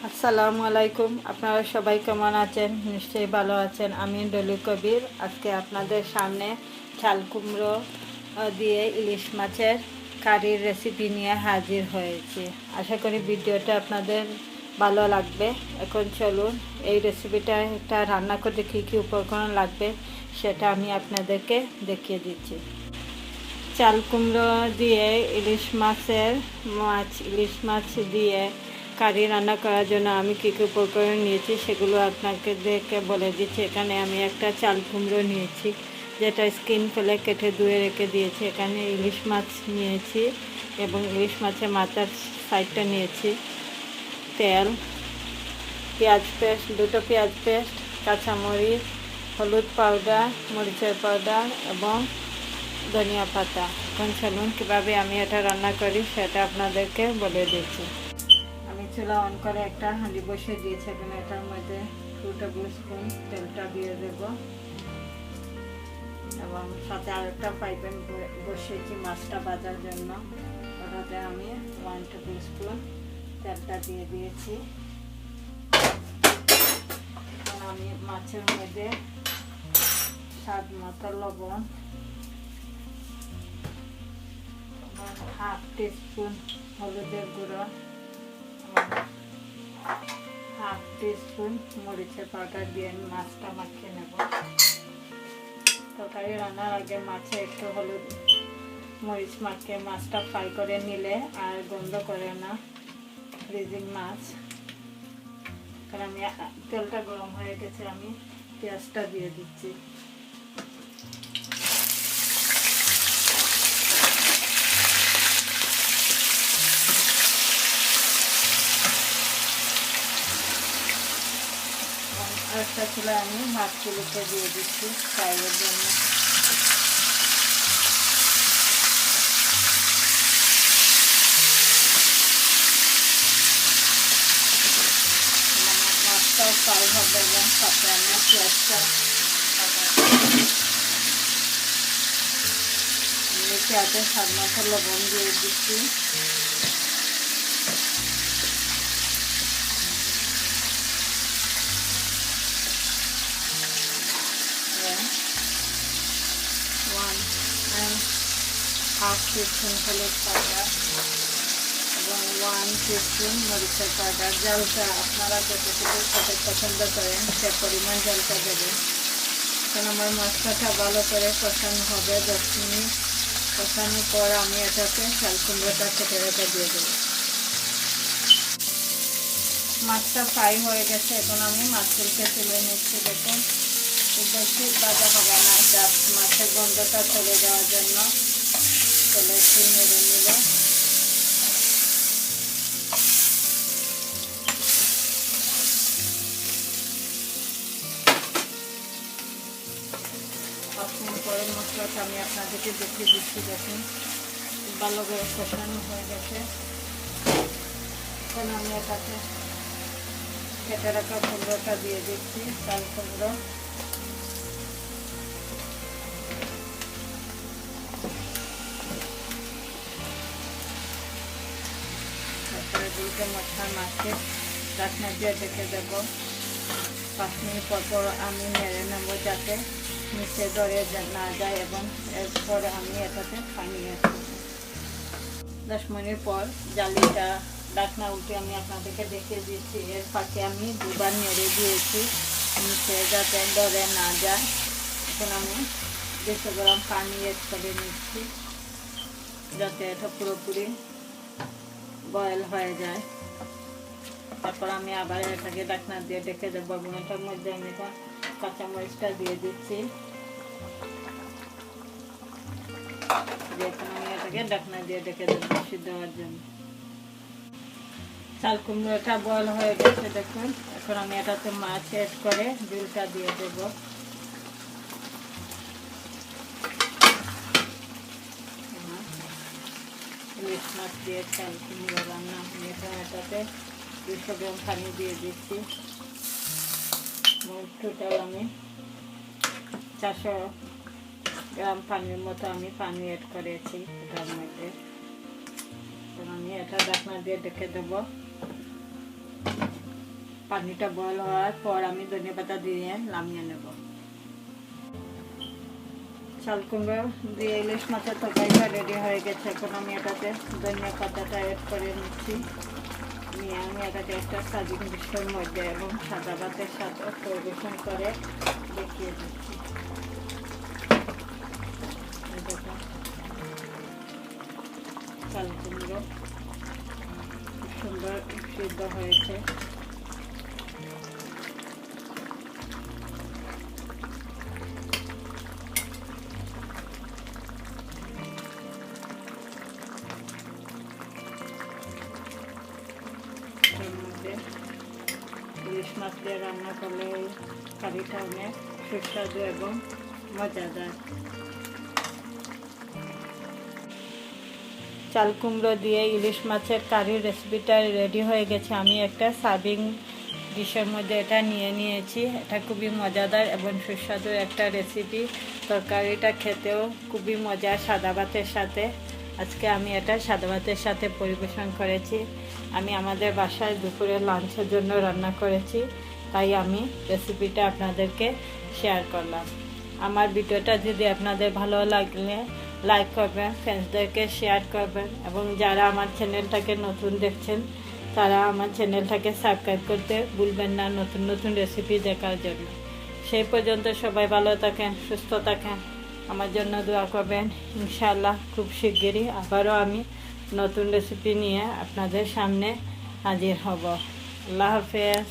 আসসালামু আলাইকুম। আপনারা সবাই কেমন আছেন? নিশ্চয়ই ভালো আছেন। আমি ডলি কবির আজকে আপনাদের সামনে চাল কুমড়ো দিয়ে ইলিশ মাছের কারির রেসিপি নিয়ে হাজির হয়েছি। আশা করি ভিডিওটা আপনাদের ভালো লাগবে। এখন চলুন এই রেসিপিটা রান্না করতে কী কী উপকরণ লাগবে সেটা আমি আপনাদেরকে দেখিয়ে দিচ্ছি। চাল কুমড়ো দিয়ে ইলিশ ইলিশ মাছ দিয়ে কারি রান্না করার জন্য আমি কী কী উপকরণ নিয়েছি সেগুলো আপনাকে দেখে বলে দিচ্ছি। এখানে আমি একটা চাল কুমড়ো নিয়েছি, যেটা স্কিন ফেলে কেটে ধুয়ে রেখে দিয়েছি। এখানে ইলিশ মাছ নিয়েছি এবং ইলিশ মাছের মাথার সাইডটা নিয়েছি। তেল, পেঁয়াজ পেস্ট, দুটো পেঁয়াজ পেস্ট, কাঁচামরিচ, হলুদ পাউডার, মরিচের পাউডার এবং ধনিয়া পাতা। এখন চলুন কীভাবে আমি এটা রান্না করি সেটা আপনাদেরকে বলে দিচ্ছি। আমি চুলা অন করে একটা হাঁড়ি বসিয়ে দিয়েছি। এখন এটার মধ্যে 2 টেবিল স্পুন তেলটা দিয়ে দেব এবং সাথে আরেকটা ফ্রাই প্যান বসিয়েছি মাছটা ভাজার জন্য। ওটাতে আমি 1 টেবিল স্পুন তেলটা দিয়ে দিয়েছি। আমি মাছের মধ্যে স্বাদ মতো লবণ, 1/2 টিস্পুন হলুদের গুঁড়ো, 1/2 টিস্পুন মরিচের পাউডার দিয়ে মাছটা মাখিয়ে নেব। তরকারি রান্নার আগে মাছে একটু হলুদ মরিচ মাখিয়ে মাছটা ফ্রাই করে নিলে আর গন্ধ করে না ফ্রিজিং মাছ। কারণ আমি তেলটা গরম হয়ে গেছে, আমি পেঁয়াজটা দিয়ে দিচ্ছি। আরেকটা চুলায় আমি মাছগুলোকে দিয়ে দিচ্ছি ফ্রাইয়ের জন্য। মাছটাও ফ্রাই হবে এবং সাথে আমি পেঁয়াজটা পেঁয়াজের স্বাদ মতো লবণ দিয়ে দিচ্ছি। হাফ টিস্পুন হলুদ পাউডার এবং 1 টিস্পুন মরিচের পাউডার। জলটা আপনারা যতটুকু খেতে পছন্দ করেন সে পরিমাণ জলটা দেবেন। কারণ আমার মশলাটা ভালো করে কষানো হবে। 10 মিনিট কষানোর পর আমি এটাতে চাল কুমড়োটা কেটে রেখে দিয়ে দেবো। মাছটা ফ্রাই হয়ে গেছে। এখন আমি মাছগুলোকে তুলে নিচ্ছি। দেখুন, খুব বেশি ভাজা হবে না, জাস্ট মাছের গন্ধটা চলে যাওয়ার জন্য তেলে একটু নেড়ে নিলে পরের মশলাটা আমি আপনাদেরকে দেখিয়ে দিচ্ছি। দেখুন ভালো করে কষানো হয়ে গেছে। এখন আমি এটাতে কেটে রাখা কুমড়োটা দিয়ে দিচ্ছি, চাল কুমড়ো। তারপরে দুটো মশলা মাছে ঢাকনা দিয়ে ঢেকে দেবো। 5 মিনিট পর আমি নেড়ে নেব যাতে নিচে ধরে না যায় এবং এরপরে আমি এটাতে পানি অ্যাড করব। 10 মিনিট পর জালিটা ঢাকনা উঠে আমি আপনাদেরকে দেখিয়ে দিচ্ছি। এর ফাঁকে আমি 2 বার নেড়ে দিয়েছি নিচে যাতে ধরে না যায়। এখন আমি 200 গ্রাম পানি অ্যাড করে নিচ্ছি যাতে এটা পুরোপুরি বয়েল হয়ে যায়। তারপর আমি আবার এটাকে ঢাকনা দিয়ে ঢেকে দেবো এবং এটার মধ্যে আমি এখন কাঁচামরিচটা দিয়ে দিচ্ছি। এখন আমি এটাকে ঢাকনা দিয়ে ঢেকে দেবো সিদ্ধ হওয়ার জন্য। চাল কুমড়োটা বয়েল হয়ে গেছে দেখুন। এখন আমি এটাতে মাছ অ্যাড করে ঝোলটা দিয়ে দেব। ইলিশ মাছ দিয়ে চাল কুমড়ো রান্না। আমি এখন এটাতে 200 গ্রাম পানি দিয়ে দিচ্ছি। টোটাল আমি 400 গ্রাম পানির মতো আমি পানি অ্যাড করেছি এটার মধ্যে। আমি এটা ঢাকনা দিয়ে ঢেকে দেবো। পানিটা বয়েল হওয়ার পর আমি ধনিয়া পাতা দিয়ে নামিয়ে নেব। চাল কুমড়ো দিয়ে ইলিশ মাছের তরকারিটা রেডি হয়ে গেছে। এখন আমি এটাতে ধনিয়া পাতাটা অ্যাড করে নিচ্ছি। নিয়ে আমি এটাকে একটা সার্ভিং ডিশের মধ্যে এবং সাদা ভাতের সাথে পরিবেশন করে দেখিয়ে দিচ্ছি। চাল কুমড়ো খুব সুন্দর সিদ্ধ হয়েছে। ইলিশ মাছ দিয়ে রান্না করলে এই কারিটা অনেক সুস্বাদু এবং মজাদার। চাল কুমড়ো দিয়ে ইলিশ মাছের কারির রেসিপিটা রেডি হয়ে গেছে। আমি একটা সার্ভিং ডিশের মধ্যে এটা নিয়ে নিয়েছি। এটা খুবই মজাদার এবং সুস্বাদু একটা রেসিপি। তরকারিটা খেতেও খুবই মজা সাদা ভাতের সাথে। আজকে আমি এটা সাদা ভাতের সাথে পরিবেশন করেছি। আমি আমাদের বাসায় দুপুরে লাঞ্চের জন্য রান্না করেছি, তাই আমি রেসিপিটা আপনাদেরকে শেয়ার করলাম। আমার ভিডিওটা যদি আপনাদের ভালো লাগলে লাইক করবেন, ফ্রেন্ডসদেরকে শেয়ার করবেন এবং যারা আমার চ্যানেলটাকে নতুন দেখছেন তারা আমার চ্যানেলটাকে সাবস্ক্রাইব করতে ভুলবেন না নতুন নতুন রেসিপি দেখার জন্য। সেই পর্যন্ত সবাই ভালো থাকেন, সুস্থ থাকেন, আমার জন্য দোয়া করবেন। ইনশাআল্লাহ খুব শিগগিরই আবারও আমি নতুন রেসিপি নিয়ে আপনাদের সামনে হাজির হব। আল্লাহ হাফেজ।